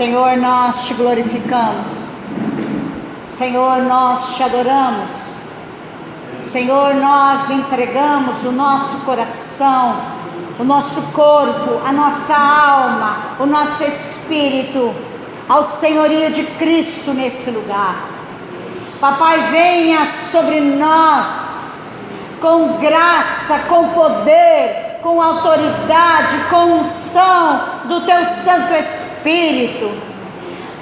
Senhor, nós te glorificamos. Senhor, nós te adoramos. Senhor, nós entregamos o nosso coração, o nosso corpo, a nossa alma, o nosso espírito ao senhorio de Cristo nesse lugar. Papai, venha sobre nós com graça, com poder, com autoridade, com unção do teu Santo Espírito.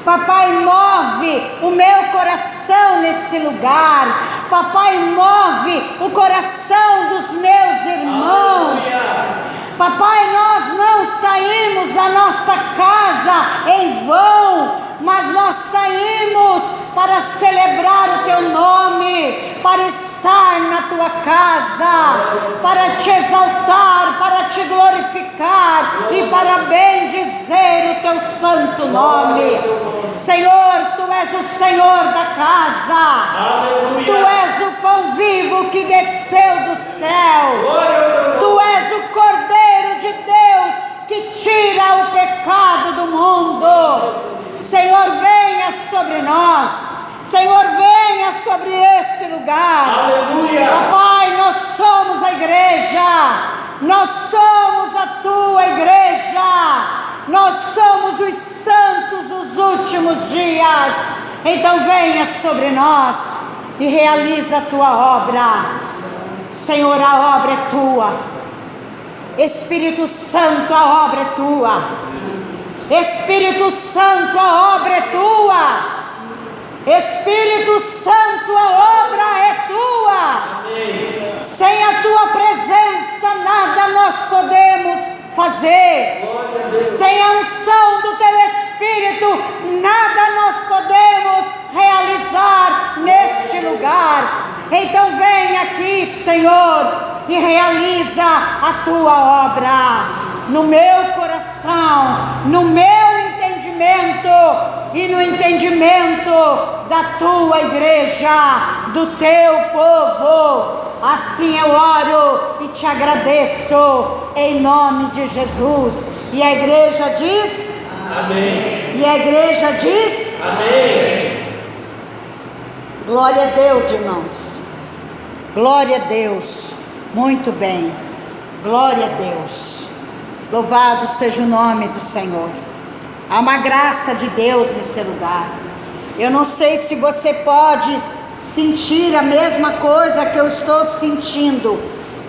Papai, move o meu coração nesse lugar. Papai, move o coração dos meus irmãos. Papai, nós não saímos da nossa casa em vão, mas nós saímos para celebrar o teu nome, para estar na tua casa, para te exaltar, para te glorificar e para bendizer o teu santo nome. Senhor, tu és o Senhor da casa. Aleluia. Tu és o pão vivo que desceu do céu. Glória. Tu és o Cordeiro de Deus que tira o pecado do mundo. Senhor, venha sobre nós. Senhor, venha sobre esse lugar. Aleluia. Papai, nós somos a igreja. Nós somos a tua igreja. Nós somos os santos dos últimos dias. Então venha sobre nós e realiza a tua obra. Senhor, a obra é tua. Espírito Santo, a obra é tua. Espírito Santo, a obra é tua. Espírito Santo, a obra é tua. Amém. Sem a tua presença nada nós podemos fazer. Sem a unção do teu Espírito nada nós podemos realizar neste lugar. Então vem aqui, Senhor, e realiza a tua obra no meu coração, no meu entendimento e no entendimento da tua igreja, do teu povo. Assim eu oro e te agradeço em nome de Jesus. E a igreja diz amém. E a igreja diz amém. Glória a Deus, irmãos. Glória a Deus. Muito bem. Glória a Deus. Louvado seja o nome do Senhor. Há uma graça de Deus nesse lugar. Eu não sei se você pode sentir a mesma coisa que eu estou sentindo,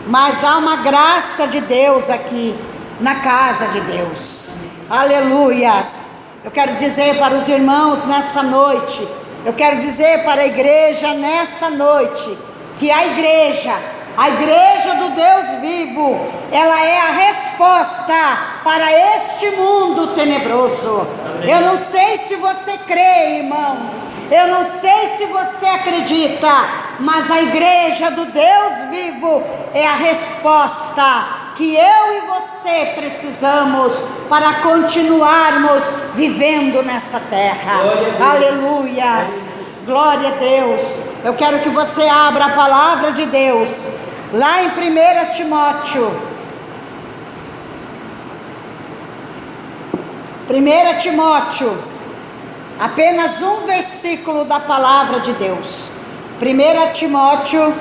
mas há uma graça de Deus aqui na casa de Deus. Aleluias. Eu quero dizer para os irmãos nessa noite, eu quero dizer para a igreja nessa noite, que a igreja do Deus vivo, ela é a resposta para este mundo tenebroso. Amém. Eu não sei se você crê, irmãos, eu não sei se você acredita, mas a igreja do Deus vivo é a resposta que eu e você precisamos para continuarmos vivendo nessa terra. Aleluias. Glória a Deus. Eu quero que você abra a palavra de Deus lá em 1 Timóteo. 1 Timóteo, apenas um versículo da palavra de Deus. 1 Timóteo,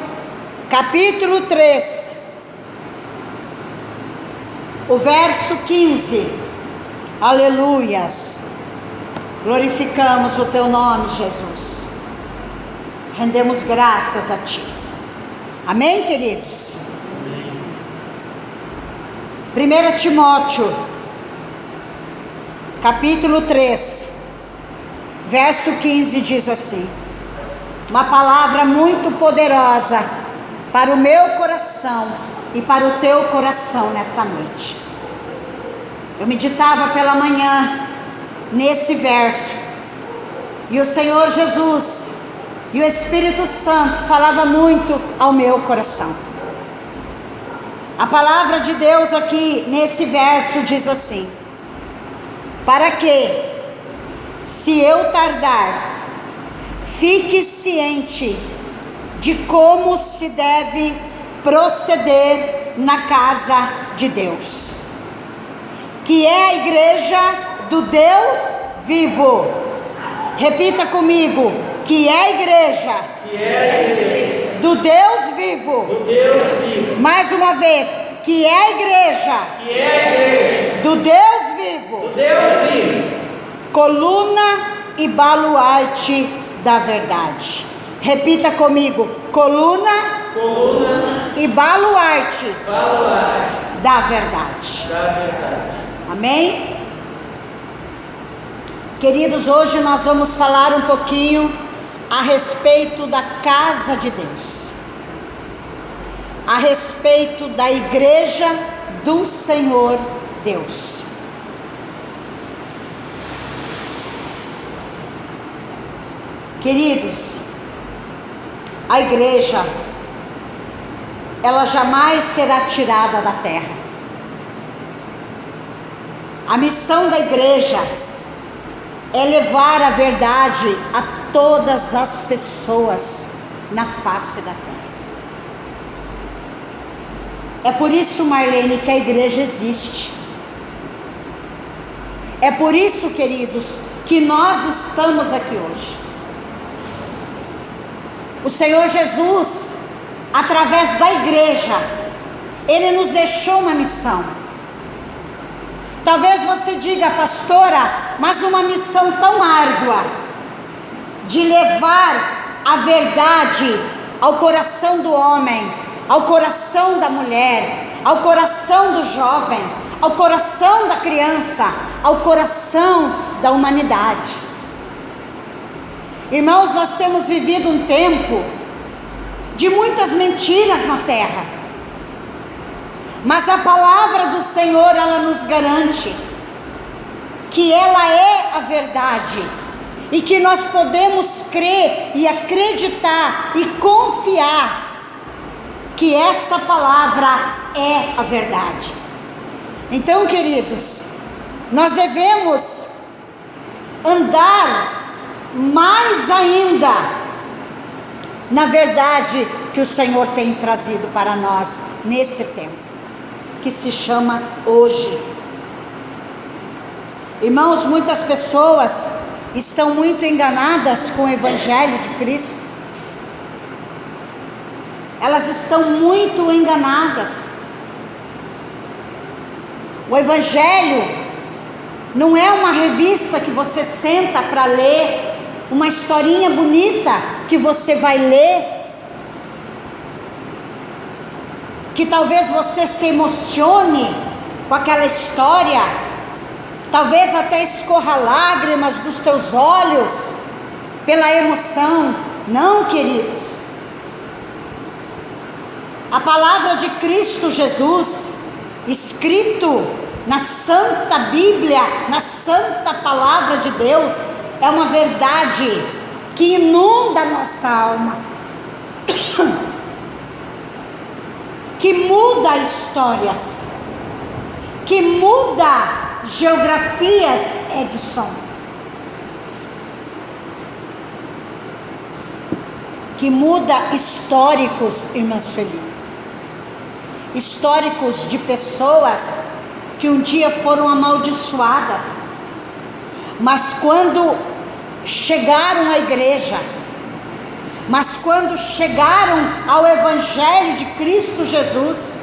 capítulo 3, o verso 15. Aleluias. Glorificamos o teu nome, Jesus. Rendemos graças a ti. Amém, queridos? Amém. 1 Timóteo, capítulo 3, verso 15 diz assim: uma palavra muito poderosa para o meu coração e para o teu coração nessa noite. Eu meditava pela manhã nesse verso, e o Senhor Jesus e o Espírito Santo falava muito ao meu coração. A palavra de Deus aqui nesse verso diz assim: para que, se eu tardar, fique ciente de como se deve proceder na casa de Deus, que é a igreja do Deus vivo. Repita comigo, que é a igreja, do Deus vivo. Mais uma vez, que é a igreja, do Deus vivo, coluna e baluarte da verdade. Repita comigo, coluna e baluarte da verdade. Amém? Queridos, hoje nós vamos falar um pouquinho a respeito da casa de Deus, a respeito da igreja do Senhor Deus. Queridos, a igreja, ela jamais será tirada da terra. A missão da igreja é levar a verdade a todas as pessoas na face da terra. É por isso, Marlene, que a igreja existe. É por isso, queridos, que nós estamos aqui hoje. O Senhor Jesus, através da igreja, Ele nos deixou uma missão. Talvez você diga, pastora, mas uma missão tão árdua, de levar a verdade ao coração do homem, ao coração da mulher, ao coração do jovem, ao coração da criança, ao coração da humanidade. Irmãos, nós temos vivido um tempo de muitas mentiras na terra, mas a palavra do Senhor, ela nos garante que ela é a verdade, e que nós podemos crer e acreditar e confiar que essa palavra é a verdade. Então, queridos, nós devemos andar mais ainda na verdade que o Senhor tem trazido para nós nesse tempo, que se chama hoje. Irmãos, muitas pessoas estão muito enganadas com o Evangelho de Cristo. Elas estão muito enganadas. O Evangelho não é uma revista que você senta para ler, uma historinha bonita que você vai ler, que talvez você se emocione com aquela história, talvez até escorra lágrimas dos teus olhos pela emoção. Não, queridos. A palavra de Cristo Jesus, escrito na Santa Bíblia, na Santa Palavra de Deus, é uma verdade que inunda a nossa alma, que muda histórias, que muda geografias, Edson, que muda históricos, irmãs Felipe, históricos de pessoas que um dia foram amaldiçoadas, mas quando chegaram à igreja, mas quando chegaram ao Evangelho de Cristo Jesus,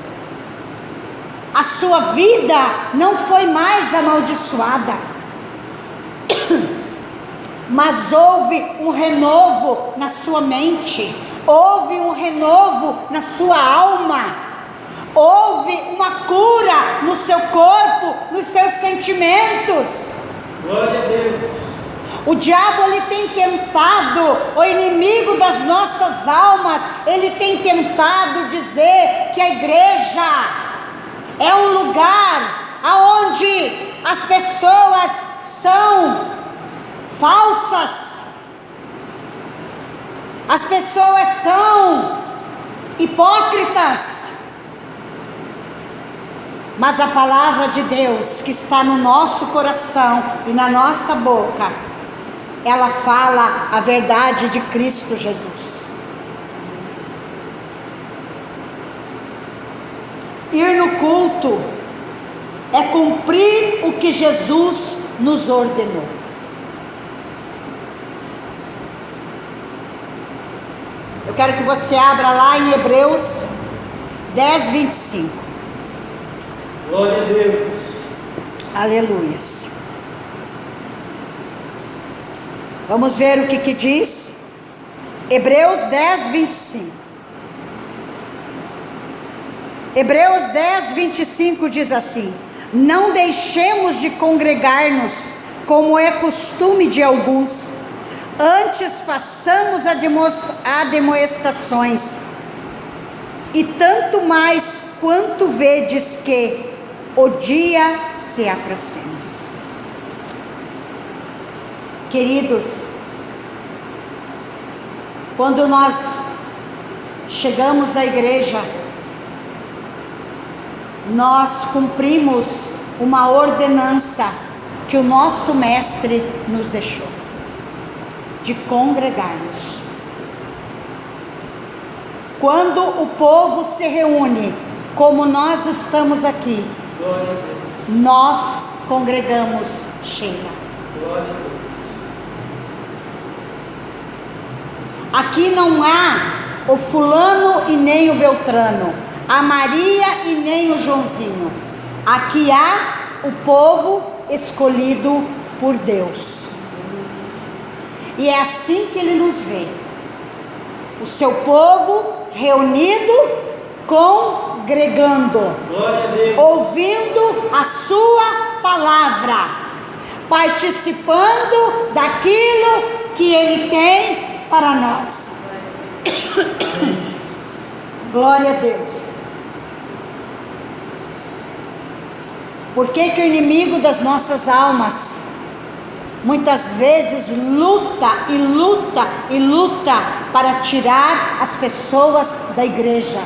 a sua vida não foi mais amaldiçoada, mas houve um renovo na sua mente, houve um renovo na sua alma, houve uma cura no seu corpo, nos seus sentimentos. Glória a Deus. O diabo, ele tem tentado, o inimigo das nossas almas, ele tem tentado dizer que a igreja é um lugar aonde as pessoas são falsas, as pessoas são hipócritas. Mas a palavra de Deus que está no nosso coração e na nossa boca, ela fala a verdade de Cristo Jesus. Ir no culto é cumprir o que Jesus nos ordenou. quero que você abra lá em Hebreus 10, 25. Glória a Deus. Aleluias. Vamos ver o que diz. Hebreus 10, 25. Hebreus 10, 25 diz assim: não deixemos de congregar-nos, como é costume de alguns, antes façamos admoestações, e tanto mais quanto vedes que o dia se aproxima. Queridos, quando nós chegamos à igreja, nós cumprimos uma ordenança que o nosso mestre nos deixou, de congregarmos. Quando o povo se reúne, como nós estamos aqui, nós congregamos Sheila. Aqui não há o fulano e nem o Beltrano, a Maria e nem o Joãozinho. Aqui há o povo escolhido por Deus. E é assim que Ele nos vê. O seu povo reunido, congregando, ouvindo a sua palavra, participando daquilo que Ele tem para nós. Glória a Deus. Por que o inimigo das nossas almas muitas vezes luta para tirar as pessoas da igreja?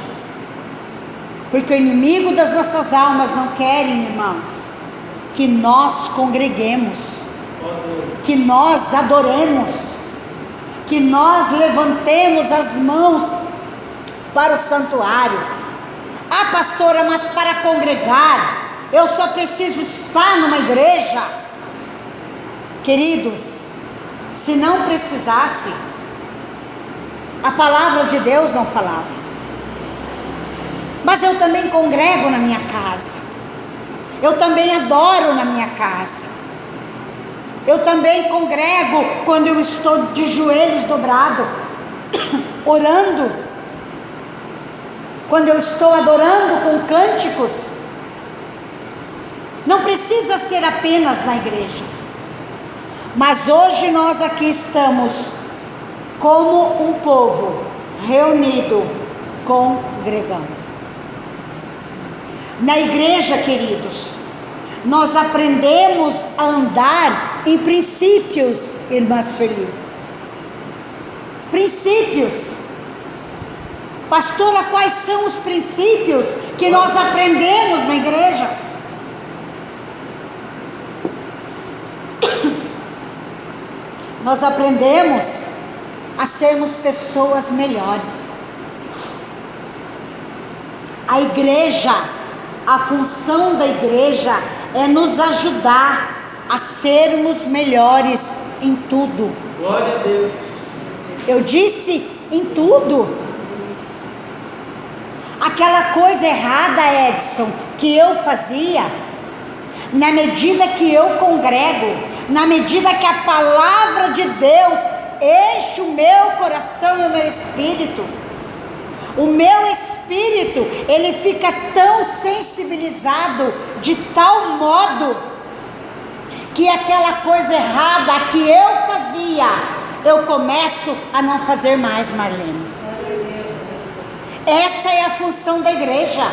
Porque o inimigo das nossas almas não quer, irmãos, que nós congreguemos, que nós adoremos, que nós levantemos as mãos para o santuário. Ah, pastora, mas para congregar eu só preciso estar numa igreja. Queridos, se não precisasse, a palavra de Deus não falava. Mas eu também congrego na minha casa, eu também adoro na minha casa, eu também congrego quando eu estou de joelhos dobrados, orando, quando eu estou adorando com cânticos. Não precisa ser apenas na igreja. Mas hoje nós aqui estamos como um povo reunido, congregando. Na igreja, queridos, nós aprendemos a andar em princípios, irmã Sueli. Princípios. Pastora, quais são os princípios que nós aprendemos na igreja? Nós aprendemos a sermos pessoas melhores. A igreja, a função da igreja é nos ajudar a sermos melhores em tudo. Glória a Deus. Eu disse em tudo. Aquela coisa errada, Edson, que eu fazia, na medida que eu congrego, na medida que a palavra de Deus enche o meu coração e o meu espírito, ele fica tão sensibilizado de tal modo que aquela coisa errada que eu fazia, eu começo a não fazer mais, Marlene. Essa é a função da igreja.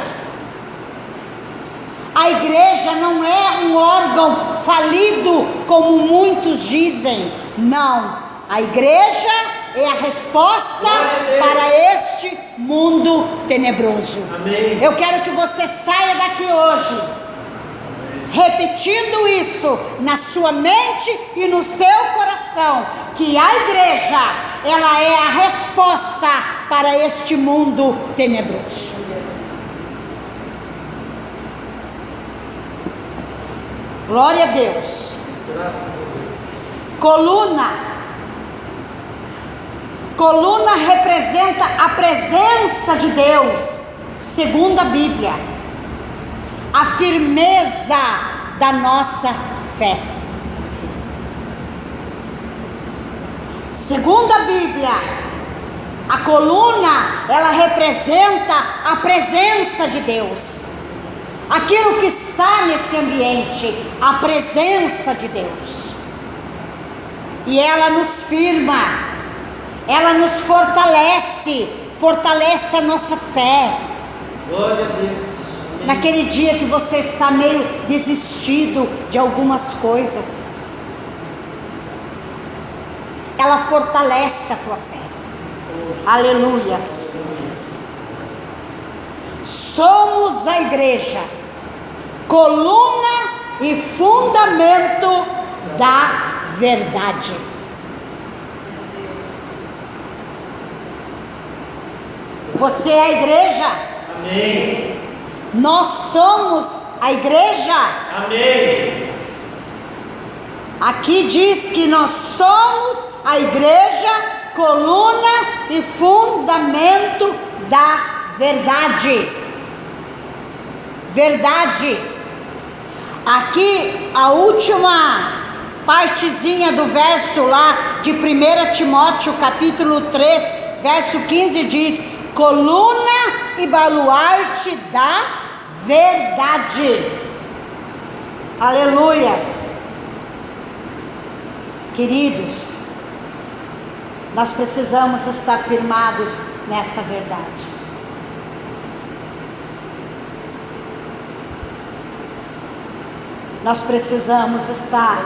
A igreja não é um órgão falido, como muitos dizem. Não, a igreja é a resposta para este mundo tenebroso. Amém. Eu quero que você saia daqui hoje, repetindo isso na sua mente e no seu coração, que a igreja, ela é a resposta para este mundo tenebroso. Glória a Deus. Coluna. Coluna representa a presença de Deus, segundo a Bíblia, a firmeza da nossa fé. Segundo a Bíblia, a coluna, ela representa a presença de Deus. Aquilo que está nesse ambiente, a presença de Deus. E ela nos firma, ela nos fortalece, fortalece a nossa fé. Glória a Deus. Naquele dia que você está meio desistido de algumas coisas, ela fortalece a tua fé. Aleluias. Somos a igreja, coluna e fundamento da verdade. Você é a igreja? Amém. Nós somos a igreja? Amém. Aqui diz que nós somos a igreja, coluna e fundamento da verdade. Verdade. Aqui a última partezinha do verso lá de 1 Timóteo capítulo 3, verso 15 diz: coluna e baluarte da verdade. Aleluias. Queridos, nós precisamos estar firmados nesta verdade. Nós precisamos estar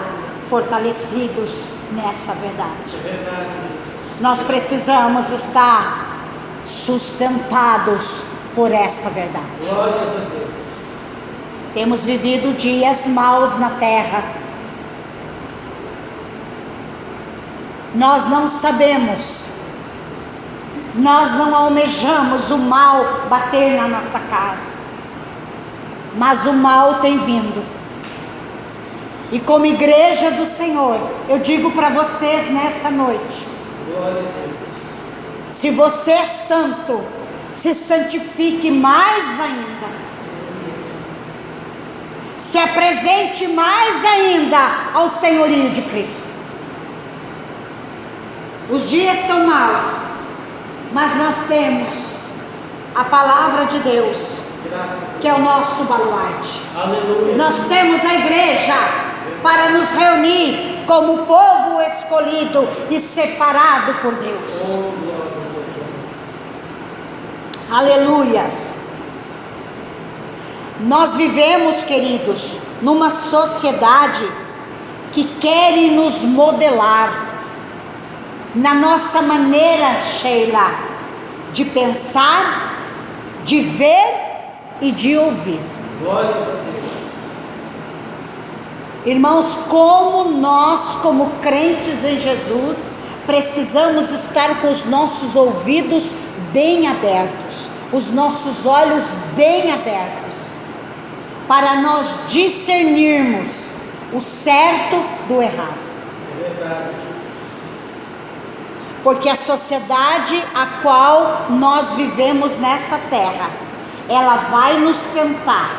fortalecidos nessa verdade. Nós precisamos estar sustentados por essa verdade. Glórias a Deus. Temos vivido dias maus na terra. Nós não sabemos, nós não almejamos o mal bater na nossa casa, mas o mal tem vindo. E como igreja do Senhor, eu digo para vocês nessa noite: Glória a Deus. se você é santo, se santifique mais ainda. Se apresente mais ainda ao senhorio de Cristo. Os dias são maus, mas nós temos a palavra de Deus, que é o nosso baluarte. Aleluia. Nós temos a igreja para nos reunir como povo escolhido e separado por Deus. Aleluias. Nós vivemos, queridos, numa sociedade que quer nos modelar na nossa maneira, Sheila, de pensar, de ver e de ouvir. Glória a Deus. Irmãos, como nós, como crentes em Jesus, precisamos estar com os nossos ouvidos bem abertos, os nossos olhos bem abertos, para nós discernirmos o certo do errado. É verdade. Porque a sociedade a qual nós vivemos nessa terra, ela vai nos tentar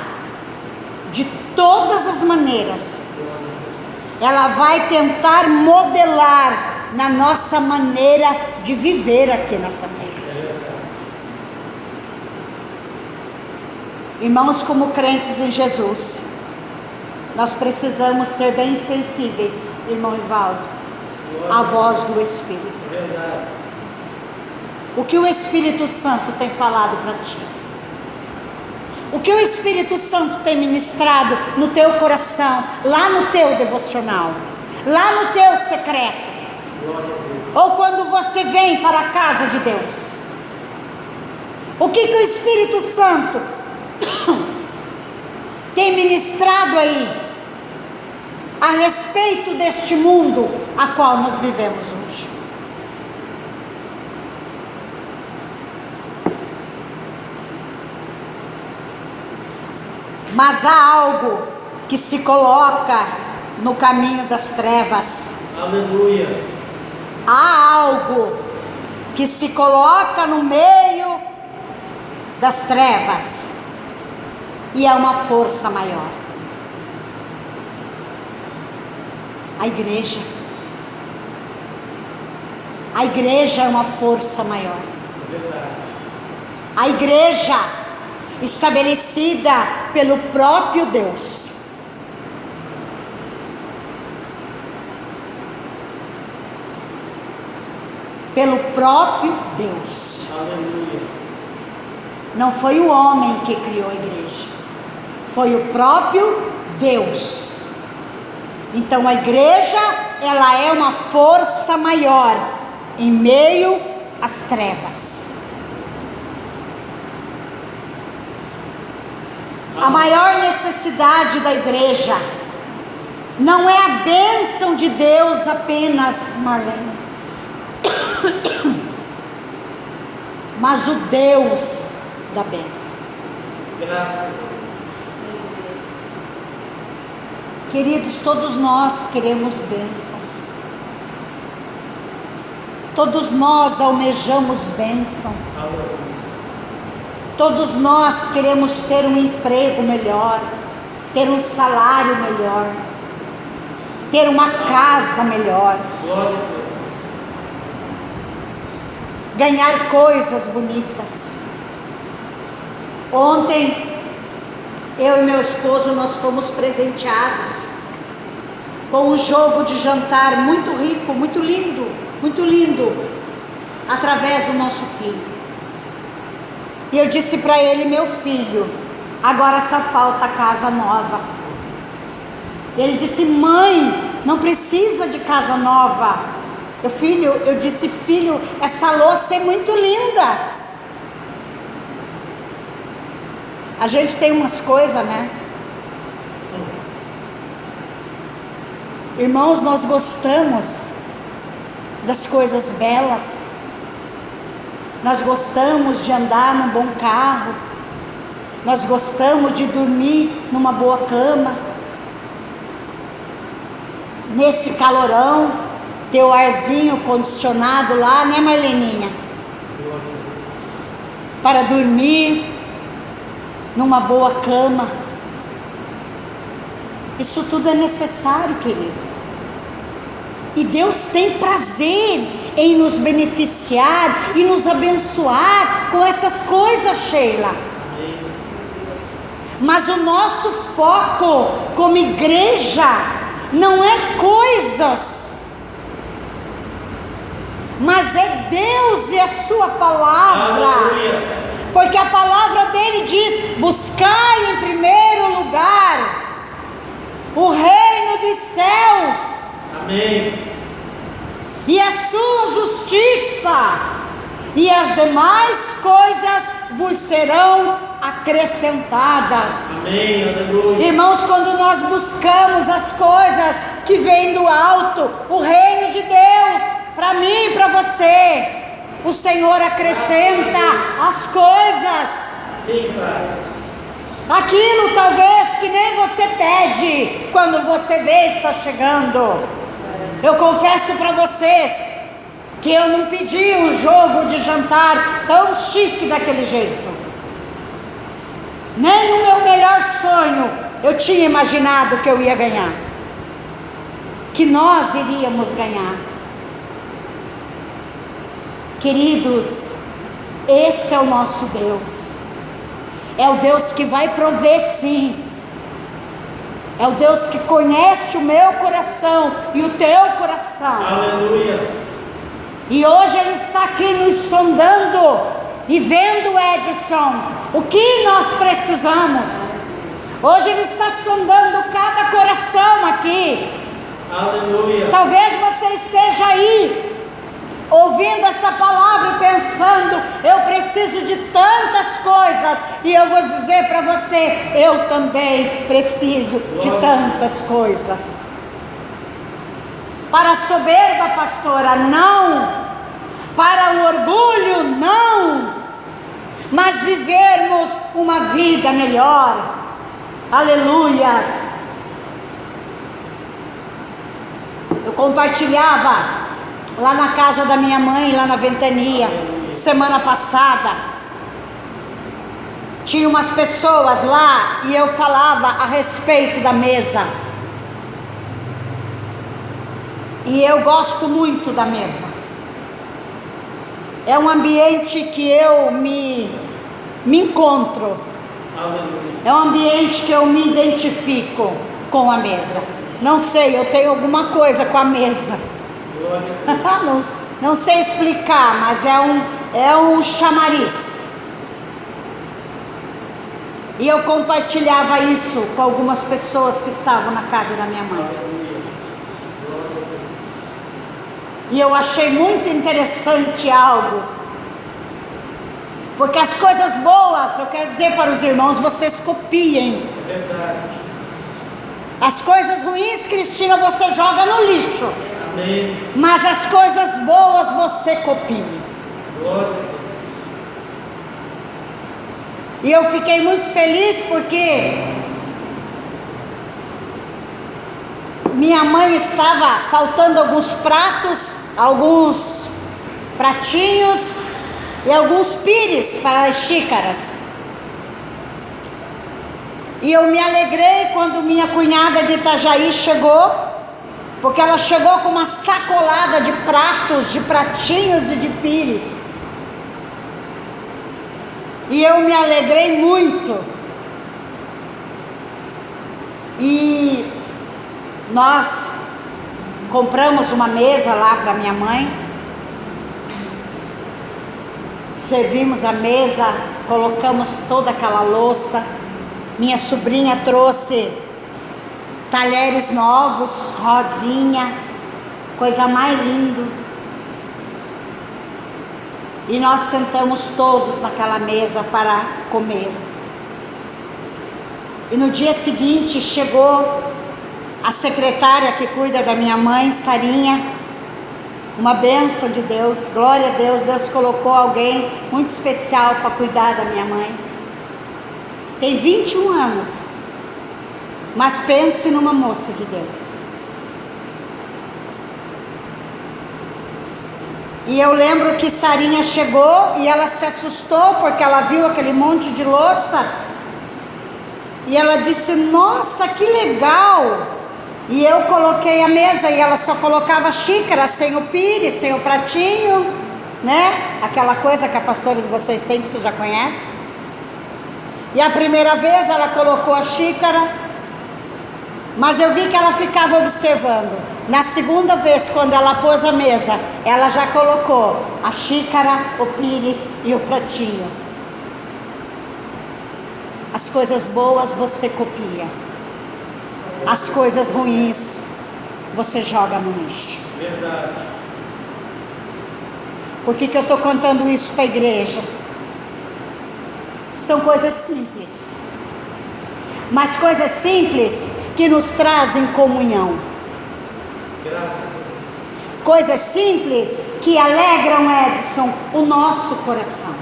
de todas as maneiras. Ela vai tentar modelar na nossa maneira de viver aqui nessa terra. Irmãos, como crentes em Jesus, nós precisamos ser bem sensíveis, irmão Ivaldo, à voz do Espírito. Verdade. O que o Espírito Santo tem falado para ti? O que o Espírito Santo tem ministrado no teu coração, lá no teu devocional, lá no teu secreto? Ou quando você vem para a casa de Deus? O que o Espírito Santo tem ministrado aí a respeito deste mundo a qual nós vivemos hoje? Mas há algo que se coloca no caminho das trevas. Aleluia. Há algo que se coloca no meio das trevas e é uma força maior. A igreja é uma força maior. A igreja estabelecida pelo próprio Deus. Pelo próprio Deus. Aleluia. Não foi o homem que criou a igreja, foi o próprio Deus. Então a igreja, ela é uma força maior em meio às trevas. A maior necessidade da igreja não é a bênção de Deus apenas, Marlene, mas o Deus da bênção. Graças a Deus. Queridos, todos nós queremos bênçãos. Todos nós almejamos bênçãos. Aleluia. Todos nós queremos ter um emprego melhor, ter um salário melhor, ter uma casa melhor, Glória a Deus. ganhar coisas bonitas. Ontem, eu e meu esposo, nós fomos presenteados com um jogo de jantar muito rico, muito lindo, através do nosso filho. E eu disse para ele: meu filho, agora só falta casa nova. Ele disse: mãe, não precisa de casa nova. Eu disse: filho, essa louça é muito linda. A gente tem umas coisas, né? Irmãos, nós gostamos das coisas belas. Nós gostamos de andar num bom carro. Nós gostamos de dormir numa boa cama. Nesse calorão, ter o arzinho condicionado lá, né, Marleninha? Para dormir numa boa cama. Isso tudo é necessário, queridos. E Deus tem prazer em nos beneficiar e nos abençoar com essas coisas, Sheila. Mas o nosso foco como igreja não é coisas, mas é Deus e a sua palavra. Aleluia. Porque a palavra dele diz: buscai em primeiro lugar o reino dos céus. Amém. E a sua justiça, e as demais coisas vos serão acrescentadas. Amém. Aleluia. Irmãos, quando nós buscamos as coisas que vêm do alto, o reino de Deus, para mim e para você, o Senhor acrescenta as coisas. Sim, Pai. Aquilo talvez que nem você pede, quando você vê está chegando. Eu confesso para vocês que eu não pedi um jogo de jantar tão chique daquele jeito. Nem no meu melhor sonho eu tinha imaginado que eu ia ganhar, que nós iríamos ganhar. Queridos, esse é o nosso Deus. É o Deus que vai prover, sim. É o Deus que conhece o meu coração e o teu coração. Aleluia. E hoje Ele está aqui nos sondando e vendo, Edson, o que nós precisamos. Hoje Ele está sondando cada coração aqui. Aleluia. Talvez você esteja aí ouvindo essa palavra e pensando: eu preciso de tantas coisas. E eu vou dizer para você: eu também preciso de tantas coisas. Para a soberba, pastora, não. Para o orgulho, não. Mas vivermos uma vida melhor. Aleluias. Eu compartilhava lá na casa da minha mãe, lá na Ventania, semana passada. Tinha umas pessoas lá e eu falava a respeito da mesa. E eu gosto muito da mesa. É um ambiente que eu me encontro. É um ambiente que eu me identifico com a mesa. Não sei, eu tenho alguma coisa com a mesa. não sei explicar, mas é um chamariz. E eu compartilhava isso com algumas pessoas que estavam na casa da minha mãe. E eu achei muito interessante algo. Porque as coisas boas, eu quero dizer para os irmãos, vocês copiem. As coisas ruins, Cristina, você joga no lixo. Amém. Mas as coisas boas você copia. E eu fiquei muito feliz porque minha mãe estava faltando alguns pratos, alguns pratinhos e alguns pires para as xícaras. E eu me alegrei quando minha cunhada de Itajaí chegou, porque ela chegou com uma sacolada de pratos, de pratinhos e de pires. E eu me alegrei muito. E nós compramos uma mesa lá para minha mãe. Servimos a mesa, colocamos toda aquela louça. Minha sobrinha trouxe talheres novos, rosinha, coisa mais linda. E nós sentamos todos naquela mesa para comer. E no dia seguinte chegou a secretária que cuida da minha mãe, Sarinha, uma bênção de Deus, glória a Deus. Deus colocou alguém muito especial para cuidar da minha mãe. Tem 21 anos, mas pense numa moça de Deus. E eu lembro que Sarinha chegou e ela se assustou porque ela viu aquele monte de louça. E ela disse, nossa, que legal. E eu coloquei a mesa e ela só colocava xícara, sem o pire, sem o pratinho, né? Aquela coisa que a pastora de vocês tem, que você já conhece. E a primeira vez ela colocou a xícara, mas eu vi que ela ficava observando. Na segunda vez, quando ela pôs a mesa, ela já colocou a xícara, o pires e o pratinho. As coisas boas você copia. As coisas ruins você joga no lixo. Verdade. Por que eu estou contando isso para a igreja? São coisas simples, mas coisas simples que nos trazem comunhão. Graças a Deus. Coisas simples que alegram, Edson, o nosso coração.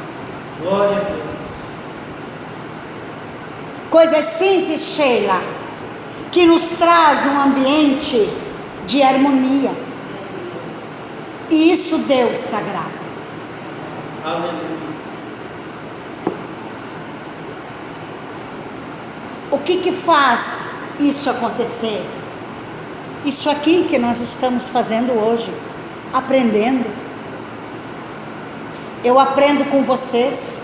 Glória a Deus. Coisas simples, Sheila, que nos traz um ambiente de harmonia. E isso Deus se agrada. Aleluia. O que faz isso acontecer? Isso aqui que nós estamos fazendo hoje, aprendendo. Eu aprendo com vocês,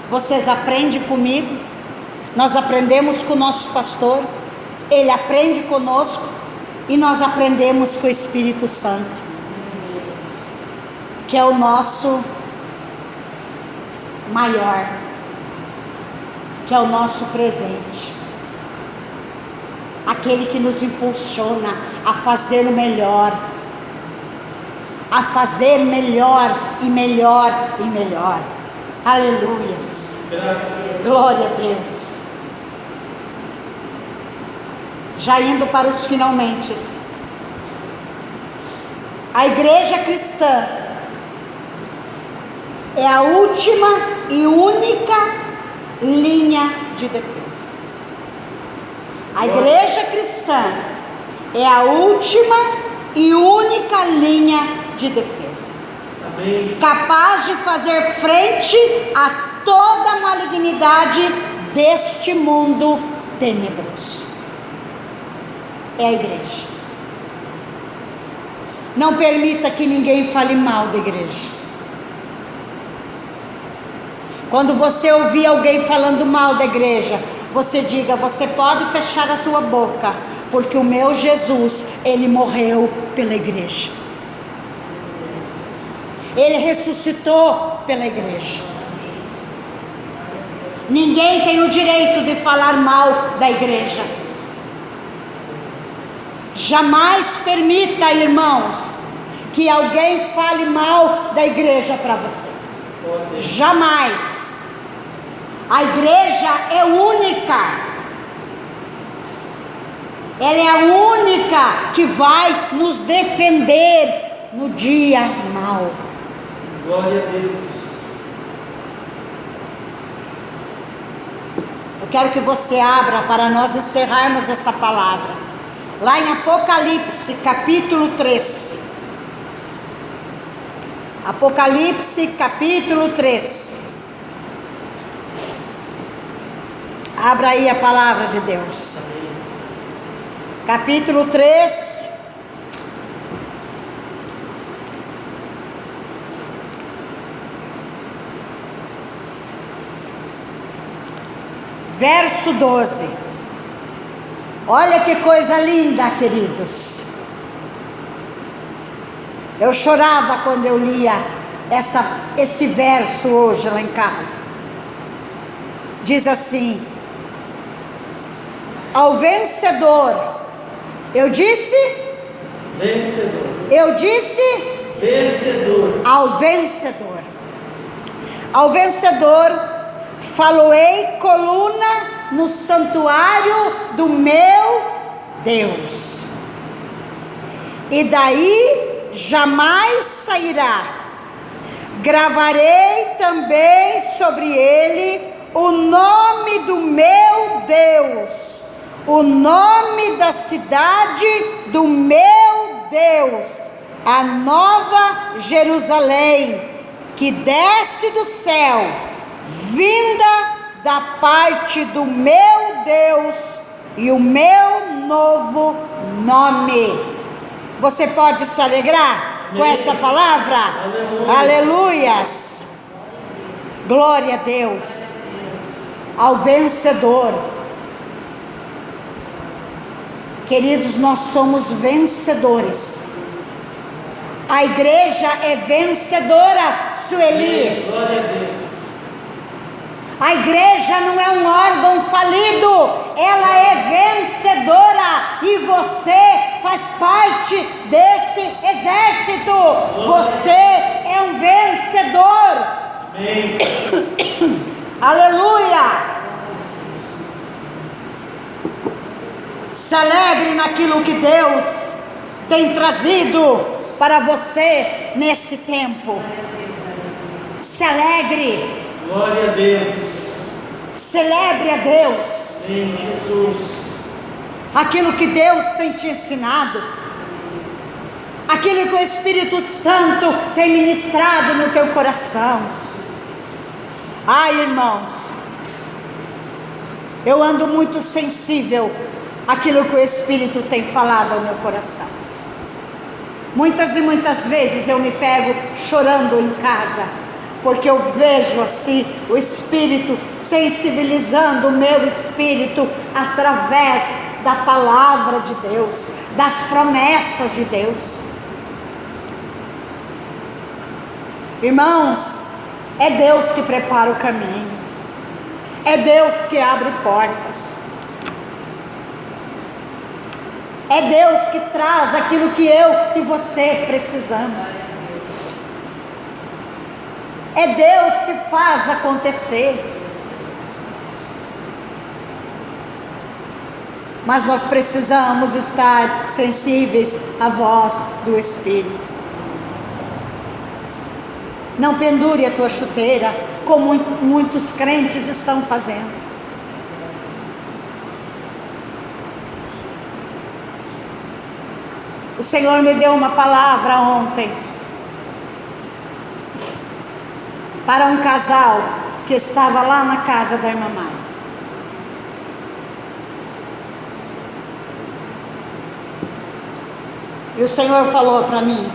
vocês aprendem comigo, nós aprendemos com o nosso pastor, ele aprende conosco e nós aprendemos com o Espírito Santo, que é o nosso maior, que é o nosso presente. Aquele que nos impulsiona a fazer o melhor, a fazer melhor e melhor e melhor. Aleluias. Glória a Deus. Já indo para os finalmente. A igreja cristã é a última e única linha de defesa. A igreja cristã é a última e única linha de defesa. Amém. Capaz de fazer frente a toda a malignidade deste mundo tenebroso. É a igreja. Não permita que ninguém fale mal da igreja. Quando você ouvir alguém falando mal da igreja, você diga: você pode fechar a tua boca, porque o meu Jesus, ele morreu pela igreja. Ele ressuscitou pela igreja. Ninguém tem o direito de falar mal da igreja. Jamais permita, irmãos, que alguém fale mal da igreja para você. Jamais. A igreja é única. Ela é a única que vai nos defender no dia mau. Glória a Deus. Eu quero que você abra para nós encerrarmos essa palavra. Lá em Apocalipse, capítulo 3. Apocalipse, capítulo 3. Abra aí a palavra de Deus. Capítulo 3. Verso 12. Olha que coisa linda, queridos. Eu chorava quando eu lia esse verso hoje lá em casa. Diz assim: ao vencedor, eu disse? Vencedor. Eu disse? Vencedor. Ao vencedor. Ao vencedor, faloei coluna no santuário do meu Deus, e daí jamais sairá. Gravarei também sobre ele o nome do meu Deus, o nome da cidade do meu Deus, a nova Jerusalém, que desce do céu, vinda da parte do meu Deus, e o meu novo nome. Você pode se alegrar com essa palavra? Aleluias! Glória a Deus! Ao vencedor. Queridos, nós somos vencedores. A igreja é vencedora, Sueli. Glória a Deus. A igreja não é um órgão falido, ela é vencedora, e você faz parte desse exército. Você é um vencedor. Amém. Aleluia. Se alegre naquilo que Deus tem trazido para você nesse tempo. Se alegre. Glória a Deus. Celebre a Deus. Sim, Jesus. Aquilo que Deus tem te ensinado, aquilo que o Espírito Santo tem ministrado no teu coração. Ai, irmãos, eu ando muito sensível àquilo que o Espírito tem falado ao meu coração. Muitas e muitas vezes eu me pego chorando em casa, porque eu vejo assim o Espírito sensibilizando o meu espírito através da palavra de Deus, das promessas de Deus. Irmãos, é Deus que prepara o caminho, é Deus que abre portas, é Deus que traz aquilo que eu e você precisamos. É Deus que faz acontecer. Mas nós precisamos estar sensíveis à voz do Espírito. Não pendure a tua chuteira, como muitos crentes estão fazendo. O Senhor me deu uma palavra ontem, para um casal que estava lá na casa da irmã Mari. E o Senhor falou para mim: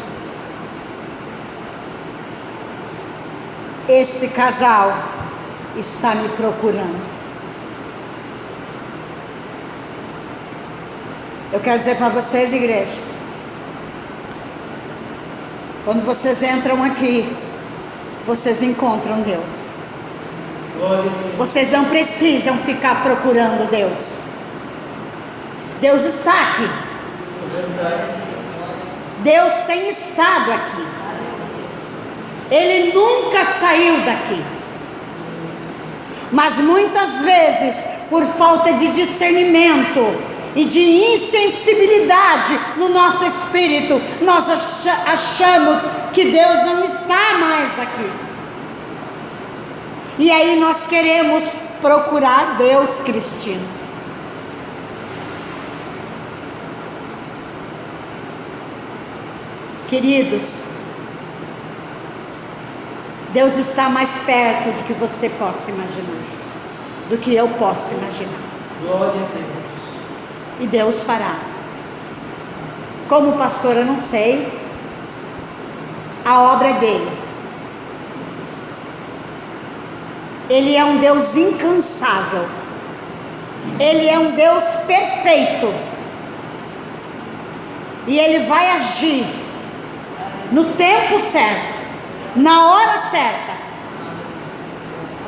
esse casal está me procurando. Eu quero dizer para vocês, igreja, quando vocês entram aqui, vocês encontram Deus. Vocês não precisam ficar procurando Deus. Deus está aqui. Deus tem estado aqui. Ele nunca saiu daqui. Mas muitas vezes, por falta de discernimento e de insensibilidade no nosso espírito, nós achamos que Deus não está mais aqui. E aí nós queremos procurar Deus, Cristina. Queridos, Deus está mais perto do que você possa imaginar, do que eu posso imaginar. Glória a Deus. E Deus fará. Como pastor, eu não sei. A obra é dele. Ele é um Deus incansável. Ele é um Deus perfeito. E Ele vai agir no tempo certo, na hora certa.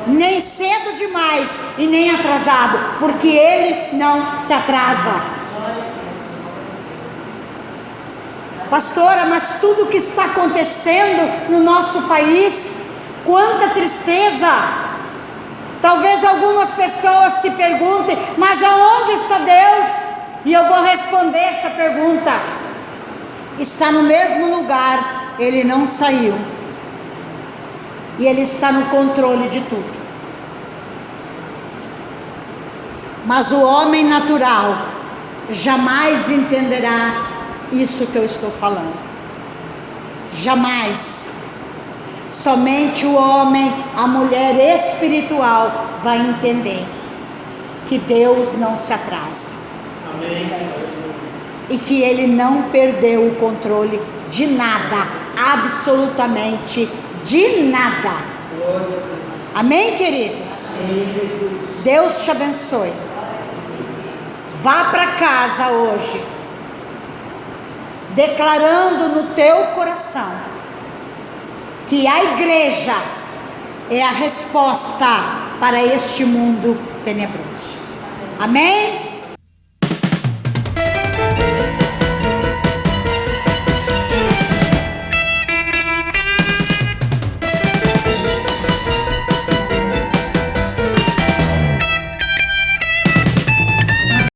Nem cedo demais e nem atrasado, porque Ele não se atrasa. Pastora, mas tudo que está acontecendo no nosso país, quanta tristeza. Talvez algumas pessoas se perguntem: mas aonde está Deus? E eu vou responder essa pergunta: está no mesmo lugar, Ele não saiu. E Ele está no controle de tudo. Mas o homem natural jamais entenderá isso que eu estou falando. Jamais. Somente o homem, a mulher espiritual vai entender que Deus não se atrasa. Amém. E que Ele não perdeu o controle de nada, absolutamente de nada. Amém, queridos? Deus te abençoe. Vá para casa hoje, declarando no teu coração que a igreja é a resposta para este mundo tenebroso. Amém?